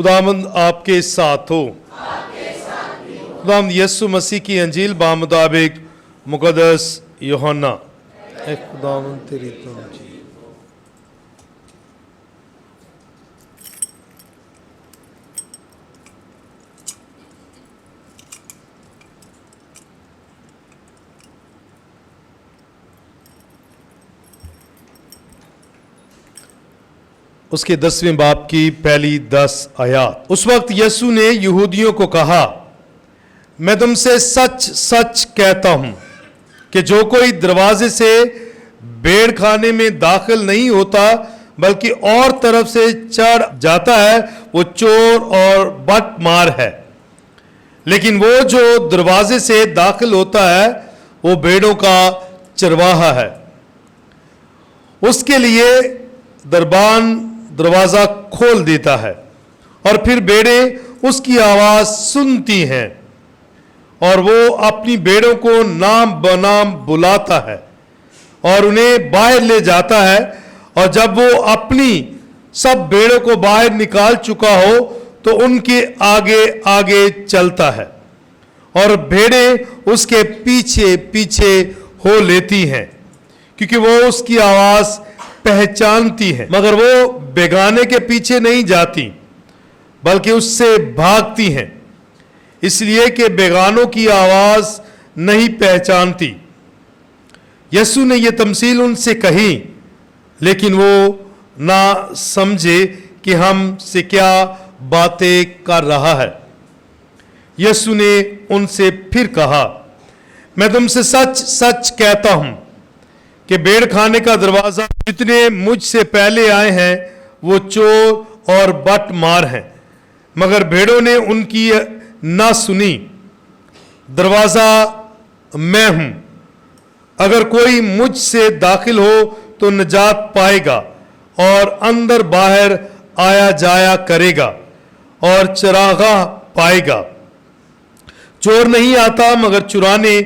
खुदावंद आपके साथ हो। खुदावंद यीशु मसीह की अंजील बामुताबिक मुकद्दस यूहन्ना। ऐ खुदावंद तेरी तमजीद। उसके 10वें बाब की पहली 10 आयत। उस वक्त यीशु ने यहूदियों को कहा, मैं तुमसे सच सच कहता हूं कि जो कोई दरवाजे से भेड़ खाने में दाखिल नहीं होता बल्कि और तरफ से चढ़ जाता है, वो चोर और बटमार है। लेकिन वो जो दरवाजे से दाखिल होता है वो भेड़ों का चरवाहा है। उसके लिए दरबान दरवाजा खोल देता है और फिर भेड़ें उसकी आवाज सुनती हैं और वो अपनी भेड़ों को नाम बनाम बुलाता है और उन्हें बाहर ले जाता है। और जब वो अपनी सब भेड़ों को बाहर निकाल चुका हो तो उनके आगे आगे चलता है और भेड़ें उसके पीछे पीछे हो लेती हैं, क्योंकि वो उसकी आवाज पहचानती है। मगर वो बेगाने के पीछे नहीं जाती बल्कि उससे भागती हैं, इसलिए कि बेगानों की आवाज नहीं पहचानती। यीशु ने यह तमसील उनसे कही, लेकिन वो ना समझे कि हमसे क्या बातें कर रहा है। यीशु ने उनसे फिर कहा, मैं तुमसे सच सच कहता हूं कि भेड़ खाने का दरवाजा जितने मुझसे पहले आए हैं वो चोर और बटमार हैं, मगर भेड़ों ने उनकी ना सुनी। दरवाजा मैं हूं, अगर कोई मुझसे दाखिल हो तो निजात पाएगा और अंदर बाहर आया जाया करेगा और चरागाह पाएगा। चोर नहीं आता मगर चुराने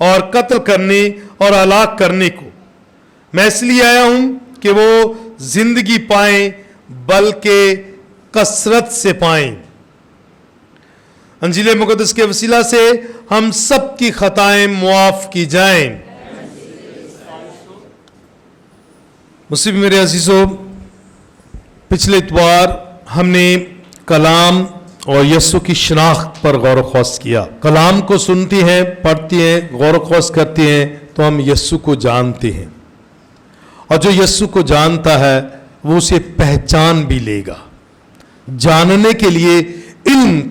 और कत्ल करने और हलाक करने को। मैं इसलिए आया हूं कि वो जिंदगी पाएं बल्कि कसरत से पाएं। अंजील मुकद्दस के वसीला से हम सब की खताएं मुआफ की जाएं। मुझसे मेरे अजीजों, पिछले इतवार हमने कलाम और यीशु की शनाख्त पर गौर ख्वास किया। कलाम को सुनती हैं, पढ़ती हैं, गौर ख्वास करती हैं तो हम यीशु को जानते हैं, और जो यीशु को जानता है वो उसे पहचान भी लेगा। जानने के लिए इल्म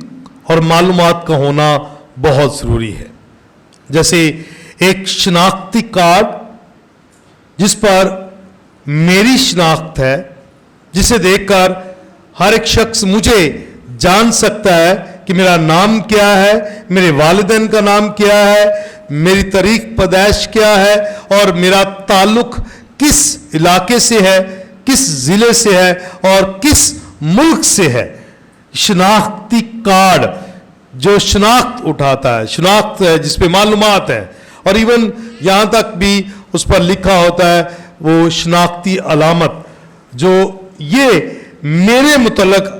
और मालूमात का होना बहुत ज़रूरी है। जैसे एक शनाख्ती कार्ड जिस पर मेरी शनाख्त है, जिसे देखकर हर एक शख्स मुझे जान सकता है कि मेरा नाम क्या है, मेरे वालिदैन का नाम क्या है, मेरी तारीख पैदाइश क्या है और मेरा ताल्लुक किस इलाके से है, किस जिले से है और किस मुल्क से है। शनाख्ती कार्ड जो शनाख्त उठाता है, शनाख्त है जिसपे मालूमात है, और इवन यहां तक भी उस पर लिखा होता है वो शनाख्ती अलामत जो ये मेरे मुतल्लक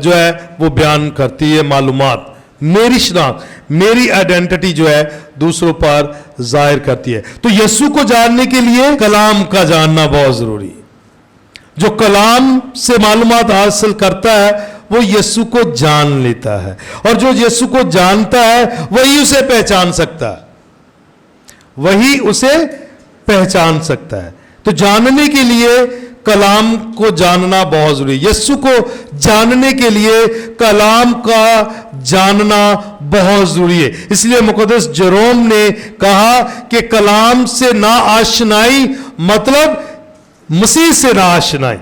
जो है वो बयान करती है। मालूमात, मेरी शनाख्त, मेरी आइडेंटिटी जो है दूसरों पर जाहिर करती है। तो यीशु को जानने के लिए कलाम का जानना बहुत जरूरी है। जो कलाम से मालूमात हासिल करता है वो यीशु को जान लेता है, और जो यीशु को जानता है वही उसे पहचान सकता है, वही उसे पहचान सकता है। तो जानने के लिए कलाम को जानना बहुत जरूरी है। यीशु को जानने के लिए कलाम का जानना बहुत जरूरी है। इसलिए मुकद्दस जेरोम ने कहा कि कलाम से ना आशनाई मतलब मसीह से ना आशनाई।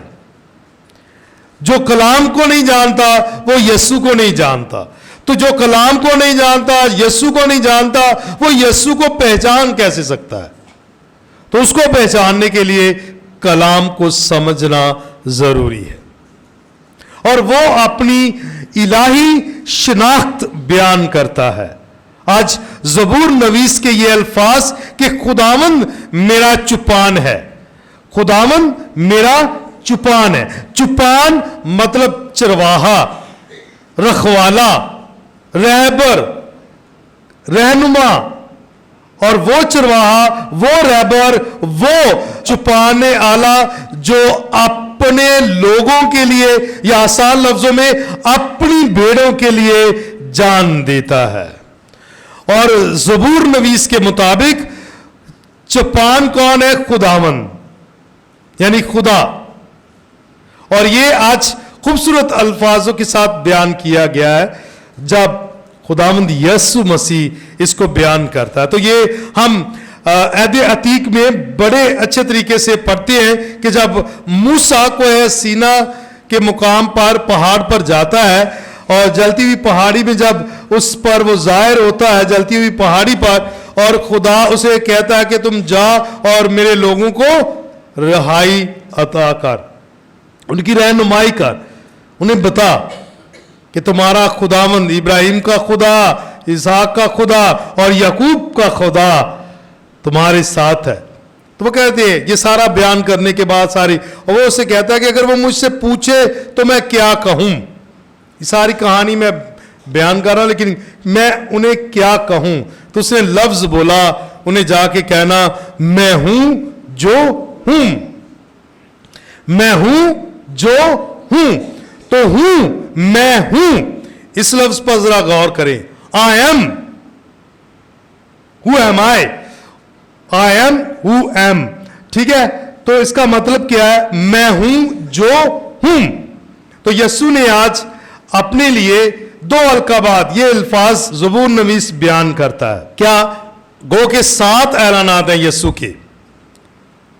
जो कलाम को नहीं जानता वो यीशु को नहीं जानता। तो जो कलाम को नहीं जानता, यीशु को नहीं जानता, वो यीशु को पहचान कैसे सकता है? तो उसको पहचानने के लिए कलाम को समझना जरूरी है, और वो अपनी इलाही शनाख्त बयान करता है। आज ज़बूर नवीस के ये अल्फाज कि खुदावंद मेरा चुपान है, खुदावंद मेरा चुपान है। चुपान मतलब चरवाहा, रखवाला, रहबर, रहनुमा, और वो चरवाहा, वो रहबर, वो छुपाने आला जो अपने लोगों के लिए या आसान लफ्जों में अपनी भेड़ों के लिए जान देता है। और ज़बूर नवीस के मुताबिक चौपान कौन है? खुदावन, यानी खुदा। और ये आज खूबसूरत अल्फाजों के साथ बयान किया गया है जब खुदावंद यीशु मसीह इसको बयान करता है। तो ये हम अहद अतीक में बड़े अच्छे तरीके से पढ़ते हैं कि जब मूसा को है सीना के मुकाम पर पहाड़ पर जाता है और जलती हुई पहाड़ी में जब उस पर वो जाहिर होता है, जलती हुई पहाड़ी पर, और खुदा उसे कहता है कि तुम जा और मेरे लोगों को रिहाई अता कर, उनकी रहनुमाई कर, उन्हें बता कि तुम्हारा खुदावंद इब्राहिम का खुदा, इसहाक का खुदा और याकूब का खुदा तुम्हारे साथ है। तो वो कहते हैं, ये सारा बयान करने के बाद सारी, और वो उसे कहता है कि अगर वो मुझसे पूछे तो मैं क्या कहूं। ये सारी कहानी मैं बयान कर रहा हूं, लेकिन मैं उन्हें क्या कहूं? तो उसने लफ्ज बोला, उन्हें जाके कहना, मैं हूं जो हूं, मैं हूं जो हूं। तो हूं, मैं हूं, इस लफ्ज पर जरा गौर करें। I am, who am I am, who am, ठीक है। तो इसका मतलब क्या है? मैं हूं जो हूं। तो यीशु ने आज अपने लिए दो अलकाबात, ये अल्फाज ज़बूर नवीस बयान करता है। क्या? गो के 7 ऐलानात हैं यीशु के,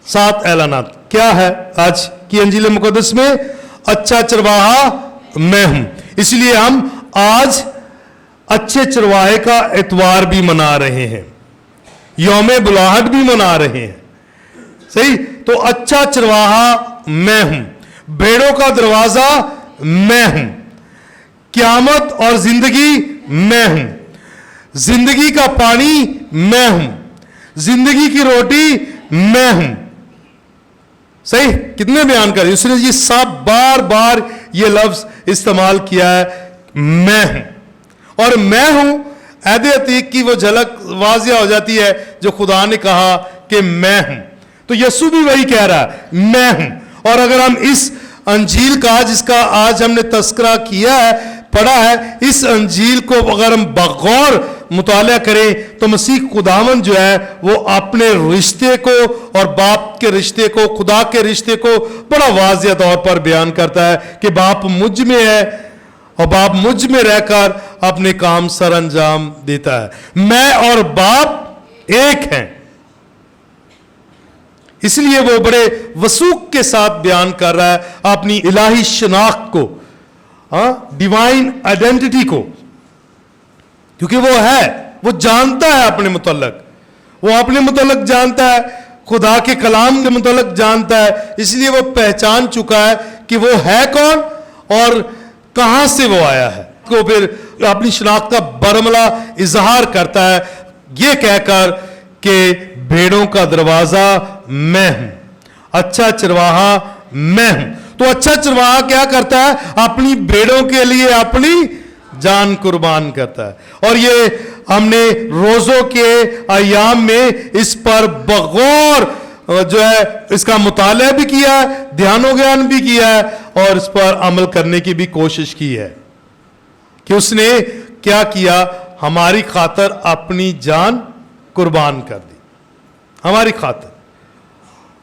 7 ऐलानात। क्या है आज की अंजील मुकद्दस में? अच्छा चरवाहा मैं हूं। इसलिए हम आज अच्छे चरवाहे का इतवार भी मना रहे हैं, यौम बुलाहट भी मना रहे हैं, सही। तो अच्छा चरवाहा मैं हूं, भेड़ों का दरवाजा मैं हूं, क़यामत और जिंदगी मैं हूं, जिंदगी का पानी मैं हूं, जिंदगी की रोटी मैं हूं, सही। कितने बयान कर, उसने ये सब बार बार ये लफ्ज इस्तेमाल किया है, मैं हूं। और मैं हूं अहद अतीक की वो झलक वाज़िया हो जाती है जो खुदा ने कहा कि मैं हूं। तो यीशु भी वही कह रहा है, मैं हूं। और अगर हम इस अंजील का, जिसका आज हमने तस्करा किया है, पढ़ा है, इस अंजील को अगर हम बगौर मुताला करें तो मसीह खुदावन जो है वो अपने रिश्ते को और बाप के रिश्ते को, खुदा के रिश्ते को बड़ा वाज़िया तौर पर बयान करता है कि बाप मुझ में है और बाप मुझ में रहकर अपने काम सर अंजाम देता है। मैं और बाप एक हैं। इसलिए वो बड़े वसूख के साथ बयान कर रहा है अपनी इलाही शनाख्त को, डिवाइन आइडेंटिटी को, क्योंकि वो है, वो जानता है अपने मुतल्लक, वो अपने मुतल्लक जानता है, खुदा के कलाम के मुतल्लक जानता है। इसलिए वो पहचान चुका है कि वो है कौन और कहां से वो आया है। तो फिर अपनी शनाख्त का बरमला इजहार करता है ये कहकर कि भेड़ों का दरवाजा मैं हूं, अच्छा चरवाहा मैं हूं। तो अच्छा चरवाहा क्या करता है? अपनी भेड़ों के लिए अपनी जान कुर्बान करता है। और ये हमने रोजों के अयाम में इस पर बगौर जो है इसका मुताला भी किया है, ध्यानो ज्ञान भी किया है और इस पर अमल करने की भी कोशिश की है कि उसने क्या किया, हमारी खातर अपनी जान कुर्बान कर दी, हमारी खातर।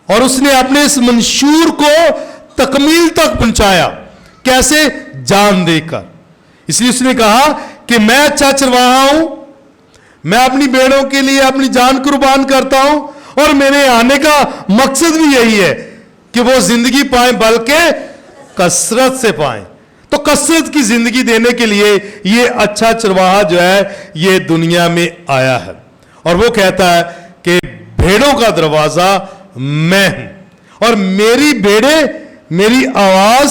और उसने अपने इस मंशूर को तकमील तक पहुंचाया, कैसे? जान देकर। इसलिए उसने कहा कि मैं अच्छा चरवाहा हूं, मैं अपनी भेड़ों के लिए अपनी जान कुर्बान करता हूं और मेरे आने का मकसद भी यही है कि वो जिंदगी पाएं, बल्कि कसरत से पाएं। तो कसरत की जिंदगी देने के लिए ये अच्छा चरवाहा जो है ये दुनिया में आया है। और वो कहता है कि भेड़ों का दरवाजा मैं हूं और मेरी भेड़ें मेरी आवाज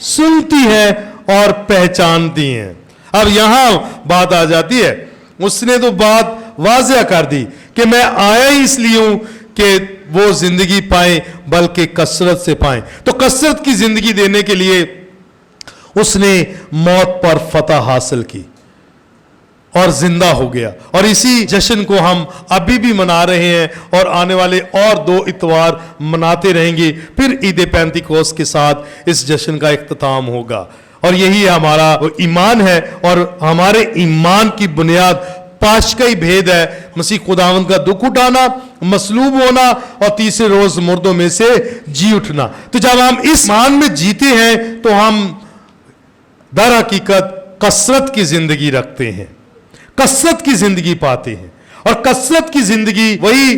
सुनती हैं और पहचानती हैं। अब यहां बात आ जाती है, उसने तो बात वाज़िया कर दी कि मैं आया ही इसलिए हूं कि वो जिंदगी पाएं, बल्कि कसरत से पाएं। तो कसरत की जिंदगी देने के लिए اس نے موت پر فتح حاصل کی اور زندہ ہو گیا. اور اسی جشن کو ہم ابھی بھی منا رہے ہیں اور آنے والے اور 2 اتوار مناتے رہیں گے. پھر عید پینتیکوست کے ساتھ اس جشن کا اختتام ہوگا. اور یہی ہمارا ایمان ہے اور ہمارے ایمان کی بنیاد پاشکئی بھید ہے. مسیح خداوند کا دکھ اٹھانا, مصلوب ہونا اور تیسرے روز مردوں میں سے جی اٹھنا. تو جب ہم اس ایمان میں جیتے ہیں تو ہم در حقیقت کثرت کی زندگی رکھتے ہیں, کثرت کی زندگی پاتے ہیں. اور کثرت کی زندگی وہی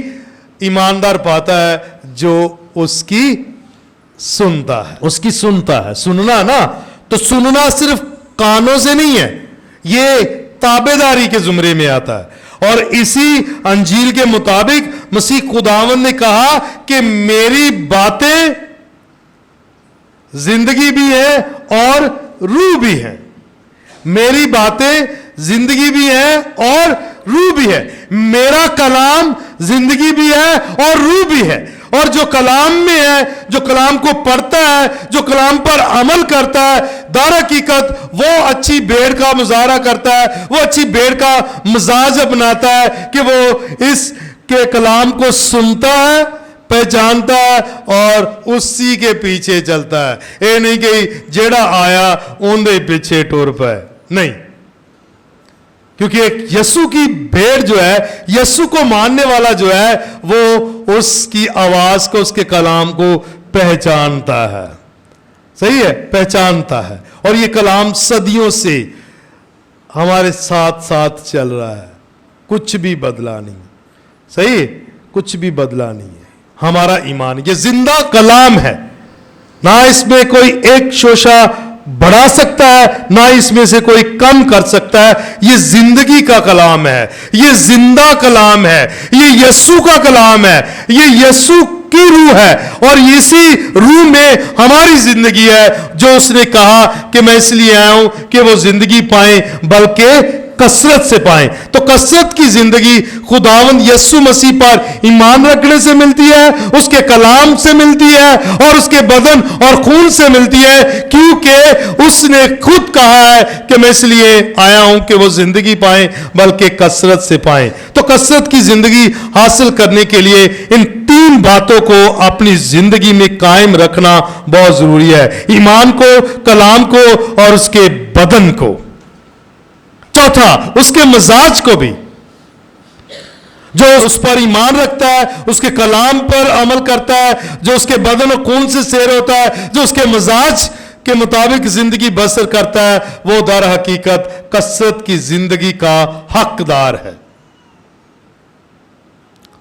ایماندار پاتا ہے جو اس کی سنتا ہے, اس کی سنتا ہے. سننا نا, تو سننا صرف کانوں سے نہیں ہے, یہ تابعداری کے زمرے میں آتا ہے. اور اسی انجیل کے مطابق مسیح خداوند نے کہا کہ میری باتیں زندگی بھی ہے اور روح بھی ہے. میری باتیں زندگی بھی ہے اور روح بھی ہے. میرا کلام زندگی بھی ہے اور روح بھی ہے. اور جو کلام میں ہے, جو کلام کو پڑھتا ہے, جو کلام پر عمل کرتا ہے, در حقیقت وہ اچھی بھیڑ کا مظاہرہ کرتا ہے, وہ اچھی بھیڑ کا مزاج اپناتا ہے کہ وہ اس کے کلام کو سنتا ہے, پہچانتا ہے اور اسی کے پیچھے چلتا ہے. اے نہیں کہ جیڑا آیا اون دے پیچھے ٹور پائے, نہیں. کیونکہ ایک یسوع کی بھیڑ جو ہے, یسوع کو ماننے والا جو ہے, وہ اس کی آواز کو, اس کے کلام کو پہچانتا ہے. صحیح ہے, پہچانتا ہے. اور یہ کلام صدیوں سے ہمارے ساتھ ساتھ چل رہا ہے, کچھ بھی بدلا نہیں. صحیح ہے, کچھ بھی بدلا نہیں ہے. ہمارا ایمان یہ زندہ کلام ہے, نہ اس میں کوئی ایک شوشہ بڑھا سکتا ہے, نہ اس میں سے کوئی کم کر سکتا ہے. یہ زندگی کا کلام ہے, یہ زندہ کلام ہے, یہ یسوع کا کلام ہے, یہ یسوع کی روح ہے. اور اسی روح میں ہماری زندگی ہے, جو اس نے کہا کہ میں اس لیے آیا ہوں کہ وہ زندگی پائیں بلکہ کثرت سے پائیں. تو کثرت کی زندگی خداوند یسوع مسیح پر ایمان رکھنے سے ملتی ہے, اس کے کلام سے ملتی ہے اور اس کے بدن اور خون سے ملتی ہے, کیونکہ اس نے خود کہا ہے کہ میں اس لیے آیا ہوں کہ وہ زندگی پائیں بلکہ کثرت سے پائیں. تو کثرت کی زندگی حاصل کرنے کے لیے ان 3 باتوں کو اپنی زندگی میں قائم رکھنا بہت ضروری ہے: ایمان کو, کلام کو اور اس کے بدن کو. چوتھا, اس کے مزاج کو بھی. جو اس پر ایمان رکھتا ہے, اس کے کلام پر عمل کرتا ہے, جو اس کے بدن و خون سے سیر ہوتا ہے, جو اس کے مزاج کے مطابق زندگی بسر کرتا ہے, وہ در حقیقت کثرت کی زندگی کا حقدار ہے.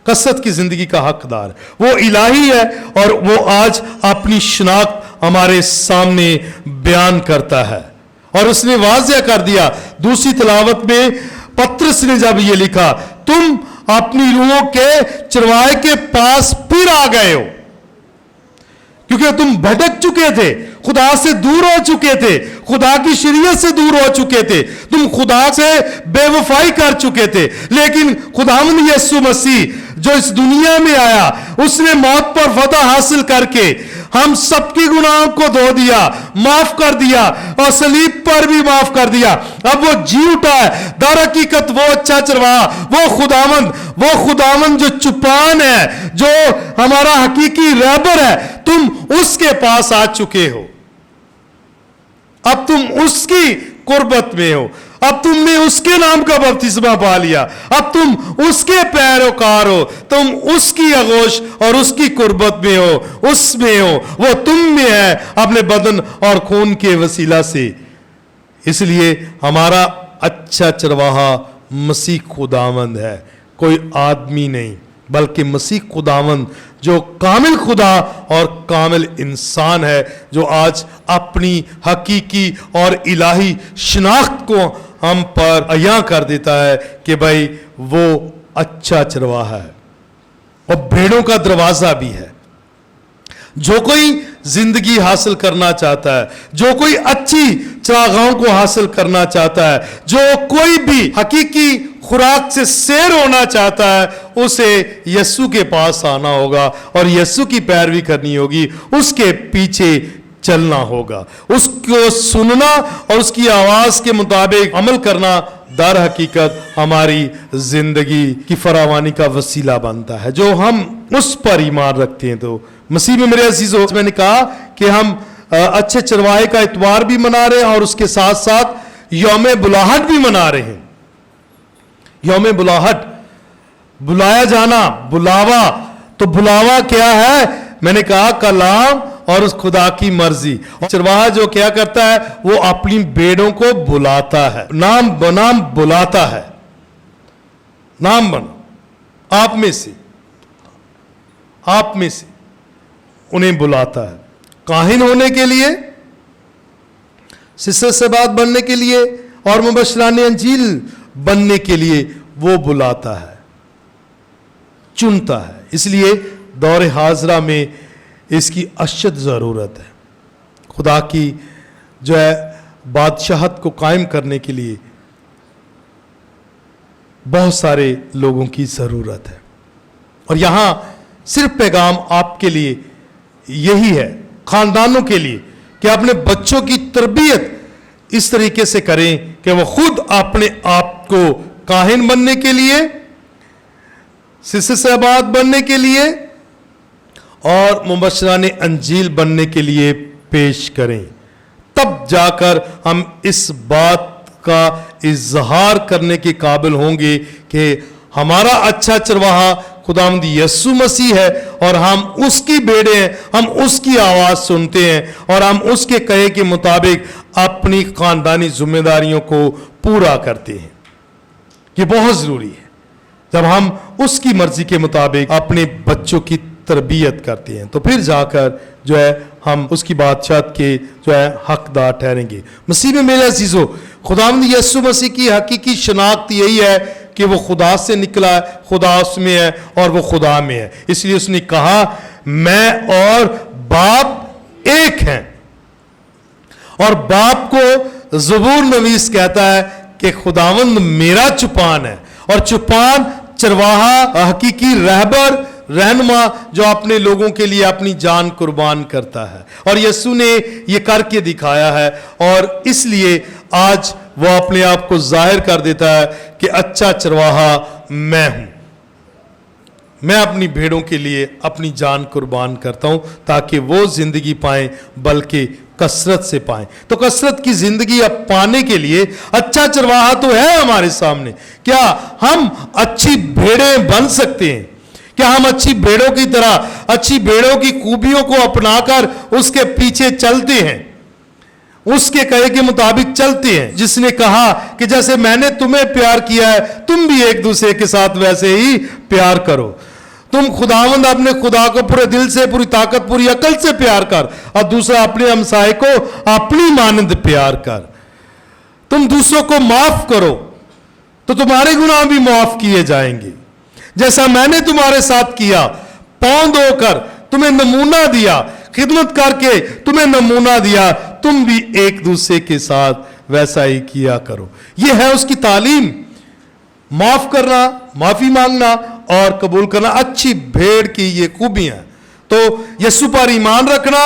کثرت کی زندگی کا حقدار ہے. وہ الہی ہے اور وہ آج اپنی شناخت ہمارے سامنے بیان کرتا ہے. اور اس نے واضح کر دیا دوسری تلاوت میں, پترس نے جب یہ لکھا, تم اپنی روحوں کے چرواہے کے پاس پھر آ گئے ہو, کیونکہ تم بھٹک چکے تھے, خدا سے دور ہو چکے تھے, خدا کی شریعت سے دور ہو چکے تھے, تم خدا سے بے وفائی کر چکے تھے. لیکن خداوند یسوع مسیح جو اس دنیا میں آیا, اس نے موت پر فتح حاصل کر کے ہم سب کی گناہوں کو دھو دیا, معاف کر دیا اور صلیب پر بھی معاف کر دیا. اب وہ جی اٹھا ہے. در حقیقت وہ اچھا چرواہا, وہ خداوند جو چپان ہے, جو ہمارا حقیقی رہبر ہے, تم اس کے پاس آ چکے ہو. اب تم اس کی قربت میں ہو, اب تم نے اس کے نام کا بپتسمہ پا لیا, اب تم اس کے پیروکار ہو, تم اس کی آغوش اور اس کی قربت میں ہو, اس میں ہو, وہ تم میں ہے اپنے بدن اور خون کے وسیلہ سے. اس لیے ہمارا اچھا چرواہا مسیح خداوند ہے, کوئی آدمی نہیں بلکہ مسیح خداوند جو کامل خدا اور کامل انسان ہے, جو آج اپنی حقیقی اور الہی شناخت کو ہم پر عیاں کر دیتا ہے کہ بھائی وہ اچھا چرواہا ہے اور بھیڑوں کا دروازہ بھی ہے. جو کوئی زندگی حاصل کرنا چاہتا ہے, جو کوئی اچھی چراغاہوں کو حاصل کرنا چاہتا ہے, جو کوئی بھی حقیقی خوراک سے سیر ہونا چاہتا ہے, اسے یسوع کے پاس آنا ہوگا اور یسوع کی پیروی کرنی ہوگی, اس کے پیچھے چلنا ہوگا، اس کو سننا اور اس کی آواز کے مطابق عمل کرنا در حقیقت ہماری زندگی کی فراوانی کا وسیلہ بنتا ہے جو ہم اس پر ایمان رکھتے ہیں۔ تو مسیح میں میرے عزیزو، میں نے کہا کہ ہم اچھے چرواہے کا اتوار بھی منا رہے ہیں اور اس کے ساتھ ساتھ یوم بلاہٹ بھی منا رہے ہیں۔ یوم بلاہٹ، بلایا جانا، بلاوا، تو بلاوا کیا ہے؟ میں نے کہا کلام اور اس خدا کی مرضی۔ چرواہا جو کیا کرتا ہے وہ اپنی بھیڑوں کو بلاتا ہے، نام بنام بلاتا ہے، نام بنا آپ میں سے انہیں بلاتا ہے، کاہن ہونے کے لیے، سسر سبات بننے کے لیے اور مبشران انجیل بننے کے لیے وہ بلاتا ہے، چنتا ہے۔ اس لیے دور حاضرہ میں اس کی اشد ضرورت ہے۔ خدا کی جو ہے بادشاہت کو قائم کرنے کے لیے بہت سارے لوگوں کی ضرورت ہے، اور یہاں صرف پیغام آپ کے لیے یہی ہے، خاندانوں کے لیے، کہ اپنے بچوں کی تربیت اس طریقے سے کریں کہ وہ خود اپنے آپ کو کاہن بننے کے لیے، سسر صحبات بننے کے لیے اور مبشران انجیل بننے کے لیے پیش کریں۔ تب جا کر ہم اس بات کا اظہار کرنے کے قابل ہوں گے کہ ہمارا اچھا چرواہا خداوند یسوع مسیح ہے اور ہم اس کی بھیڑیں ہیں، ہم اس کی آواز سنتے ہیں اور ہم اس کے کہے کے مطابق اپنی خاندانی ذمہ داریوں کو پورا کرتے ہیں۔ یہ بہت ضروری ہے جب ہم اس کی مرضی کے مطابق اپنے بچوں کی تربیت کرتے ہیں، تو پھر جا کر جو ہے ہم اس کی بادشاہت کے جو ہے حقدار ٹھہریں گے۔ مسیح میں میرے عزیزو، خداوند یسوع مسیح کی حقیقی شناخت یہی ہے کہ وہ خدا سے نکلا ہے، خدا اس میں ہے اور وہ خدا میں ہے۔ اس لیے اس نے کہا میں اور باپ ایک ہیں، اور باپ کو زبور نویس کہتا ہے کہ خداوند میرا چپان ہے، اور چپان چرواہا، حقیقی رہبر، رہنما جو اپنے لوگوں کے لیے اپنی جان قربان کرتا ہے، اور یسوع نے یہ کر کے دکھایا ہے، اور اس لیے آج وہ اپنے آپ کو ظاہر کر دیتا ہے کہ اچھا چرواہا میں ہوں، میں اپنی بھیڑوں کے لیے اپنی جان قربان کرتا ہوں تاکہ وہ زندگی پائیں، بلکہ کثرت سے پائیں۔ تو کثرت کی زندگی اب پانے کے لیے اچھا چرواہا تو ہے ہمارے سامنے۔ کیا ہم اچھی بھیڑیں بن سکتے ہیں؟ کیا ہم اچھی بھیڑوں کی طرح اچھی بھیڑوں کی خوبیوں کو اپنا کر اس کے پیچھے چلتے ہیں، اس کے کہے کے مطابق چلتے ہیں؟ جس نے کہا کہ جیسے میں نے تمہیں پیار کیا ہے تم بھی ایک دوسرے کے ساتھ ویسے ہی پیار کرو۔ تم خداوند اپنے خدا کو پورے دل سے، پوری طاقت، پوری عقل سے پیار کر، اور دوسرا اپنے ہمسائے کو اپنی مانند پیار کر۔ تم دوسروں کو معاف کرو تو تمہارے گناہ بھی معاف کیے جائیں گے، جیسا میں نے تمہارے ساتھ کیا، پاؤں دھو کر تمہیں نمونہ دیا، خدمت کر کے تمہیں نمونہ دیا، تم بھی ایک دوسرے کے ساتھ ویسا ہی کیا کرو۔ یہ ہے اس کی تعلیم، معاف کرنا، معافی مانگنا اور قبول کرنا، اچھی بھیڑ کی یہ خوبیاں۔ تو یسوع پر ایمان رکھنا،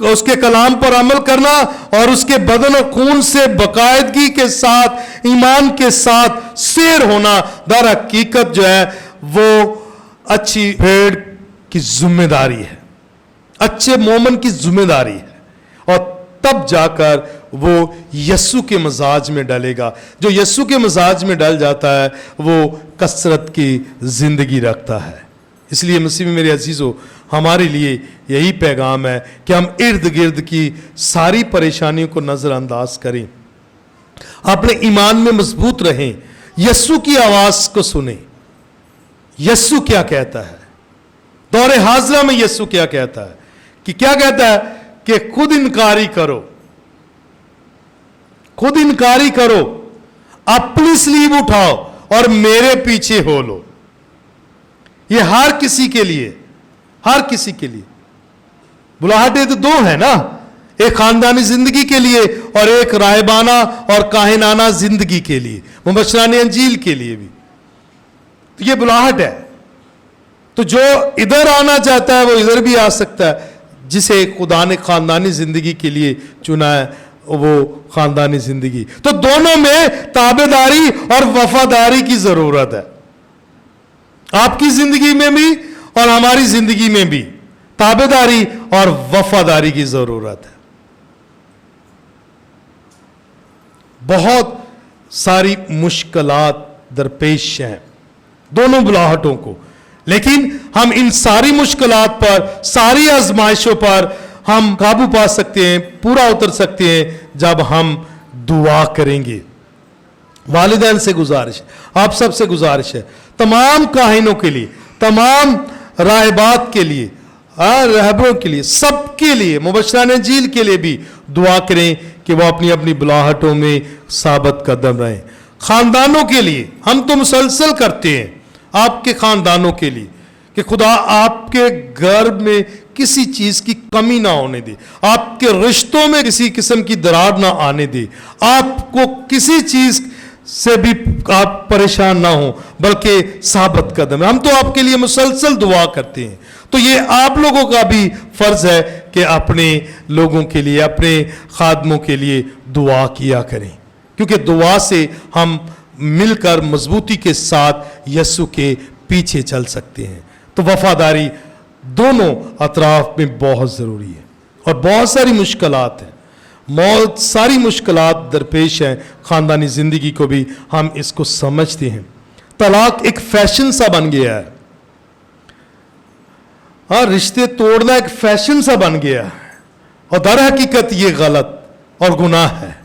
اس کے کلام پر عمل کرنا اور اس کے بدن اور خون سے باقاعدگی کے ساتھ، ایمان کے ساتھ سیر ہونا، در حقیقت جو ہے وہ اچھی بھیڑ کی ذمہ داری ہے، اچھے مومن کی ذمہ داری ہے، اور تب جا کر وہ یسوع کے مزاج میں ڈلے گا۔ جو یسوع کے مزاج میں ڈل جاتا ہے وہ کثرت کی زندگی رکھتا ہے۔ اس لیے مسیح میں میرے عزیزو، ہمارے لیے یہی پیغام ہے کہ ہم ارد گرد کی ساری پریشانیوں کو نظر انداز کریں، اپنے ایمان میں مضبوط رہیں، یسوع کی آواز کو سنیں۔ یسوع کیا کہتا ہے دور حاضرہ میں؟ یسوع کیا کہتا ہے کہ کیا کہتا ہے کہ خود انکاری کرو، خود انکاری کرو، اپنی سلیب اٹھاؤ اور میرے پیچھے ہو لو۔ یہ ہر کسی کے لیے، ہر کسی کے لیے بلاہٹیں تو دو ہیں نا، ایک خاندانی زندگی کے لیے اور ایک راہبانہ اور کاہنانہ زندگی کے لیے، مبشران انجیل کے لیے بھی۔ تو یہ بلاہٹ ہے، تو جو ادھر آنا چاہتا ہے وہ ادھر بھی آ سکتا ہے، जिसे खुदा ने खानदानी जिंदगी के लिए चुना है वो खानदानी जिंदगी। तो दोनों में ताबेदारी और वफादारी की जरूरत है, आपकी जिंदगी में भी और हमारी जिंदगी में भी ताबेदारी और वफादारी की जरूरत है। बहुत सारी मुश्किलात दरपेश हैं दोनों बुलाहटों को, लेकिन हम इन सारी मुश्किलात पर, सारी आजमाइशों पर हम काबू पा सकते हैं, पूरा उतर सकते हैं जब हम दुआ करेंगे। वालिदैन से गुजारिश, आप सबसे गुजारिश है, तमाम काहिनों के लिए, तमाम राहबात के लिए, रहबरों के लिए, सबके लिए, मुबश्शिरान इंजील के लिए भी दुआ करें कि वो अपनी अपनी बुलाहटों में साबित कदम रहें। खानदानों के लिए हम तो मुसलसल करते हैं, आपके खानदानों के लिए कि खुदा आपके घर में किसी चीज की कमी ना होने दे, आपके रिश्तों में किसी किस्म की दरार ना आने दे, आपको किसी चीज से भी आप परेशान ना हो, बल्कि साबित कदम है। हम तो आपके लिए मुसलसल दुआ करते हैं। तो ये आप लोगों का भी फर्ज है कि अपने लोगों के लिए, अपने खादमों के लिए दुआ किया करें, क्योंकि दुआ से हम मिलकर मजबूती के साथ यीशु के पीछे चल सकते हैं। तो वफादारी दोनों अतराफ में बहुत ज़रूरी है। और बहुत सारी मुश्किलात हैं, बहुत सारी मुश्किलात दरपेश हैं ख़ानदानी ज़िंदगी को भी हम इसको समझते हैं। तलाक एक फैशन सा बन गया है, हाँ, रिश्ते तोड़ना एक फैशन सा बन गया है, और दर हकीकत ये गलत और गुनाह है,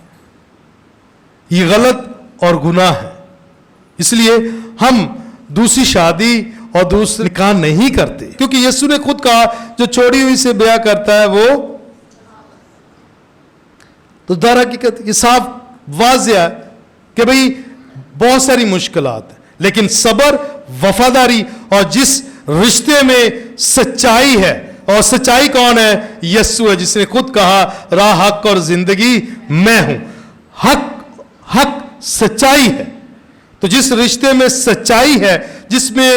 ये गलत और गुनाह है। इसलिए हम दूसरी शादी और दूसरा निकाह नहीं करते, क्योंकि यीशु ने खुद कहा जो छोड़ी हुई से ब्याह करता है वो, तो दर हकीकत ये साफ वाज़िह है कि भाई बहुत सारी मुश्किलात है, लेकिन सब्र, वफादारी और जिस रिश्ते में सच्चाई है, और सच्चाई कौन है? यीशु है, जिसने खुद कहा राह, हक और जिंदगी मैं हूं। हक सच्चाई है। तो जिस रिश्ते में सच्चाई है, जिसमें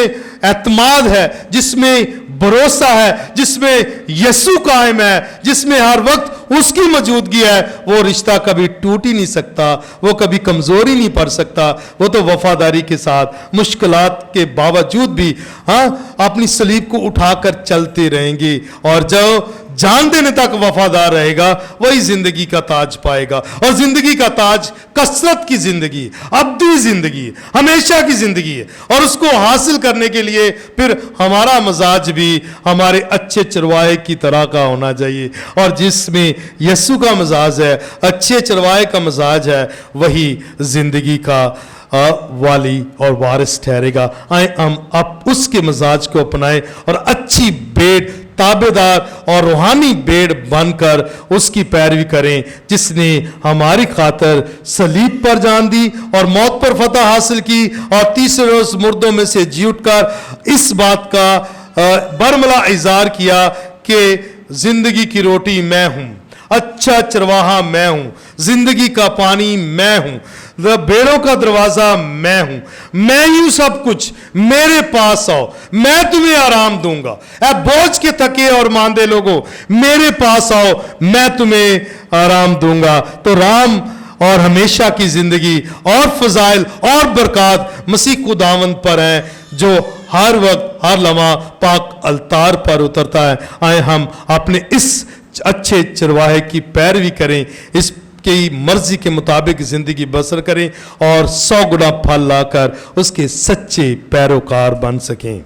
एतमाद है, जिसमें भरोसा है, जिसमें यीशु कायम है, जिसमें हर वक्त उसकी मौजूदगी है, वो रिश्ता कभी टूट ही नहीं सकता, वो कभी कमजोर ही नहीं पड़ सकता। वो तो वफादारी के साथ मुश्किलात के बावजूद भी अपनी सलीब को उठाकर चलते रहेंगे, और जो जान देने तक वफादार रहेगा वही जिंदगी का ताज पाएगा। और जिंदगी का ताज कसरत की जिंदगी, अब्दी जिंदगी, हमेशा की जिंदगी है। और उसको हासिल करने के लिए फिर हमारा मजाज भी हमारे अच्छे चरवाहे की तरह का होना चाहिए, और जिसमें यीशु का मजाज है, अच्छे चरवाहे का मजाज है, वही जिंदगी का वाली और वारिस ठहरेगा। आए हम अब उसके मजाज को अपनाएं और अच्छी भेड़, ताबेदार और रूहानी भेड़ बनकर उसकी पैरवी करें, जिसने हमारी खातर सलीब पर जान दी और मौत पर फतह हासिल की, और तीसरे रोज मुर्दों में से जी उठकर इस बात का बरमला इज़हार किया कि जिंदगी की रोटी मैं हूं, अच्छा चरवाहा मैं हूं, जिंदगी का पानी मैं हूं, भेड़ों का दरवाजा मैं हूं, मैं ही हूं सब कुछ, मेरे पास आओ, मैं तुम्हें आराम दूंगा। ऐ बोझ के थके और मांदे लोगों, मेरे पास आओ, मैं तुम्हें आराम दूंगा। तो राम और हमेशा की जिंदगी और फजाइल और बरकत मसीह खुदावंद पर है, जो हर वक्त हर लम्हा पाक अलतार पर उतरता है। आए हम अपने इस अच्छे चरवाहे की पैरवी करें, इसकी मर्जी के मुताबिक जिंदगी बसर करें, और 100 गुना फल लाकर उसके सच्चे पैरोकार बन सकें।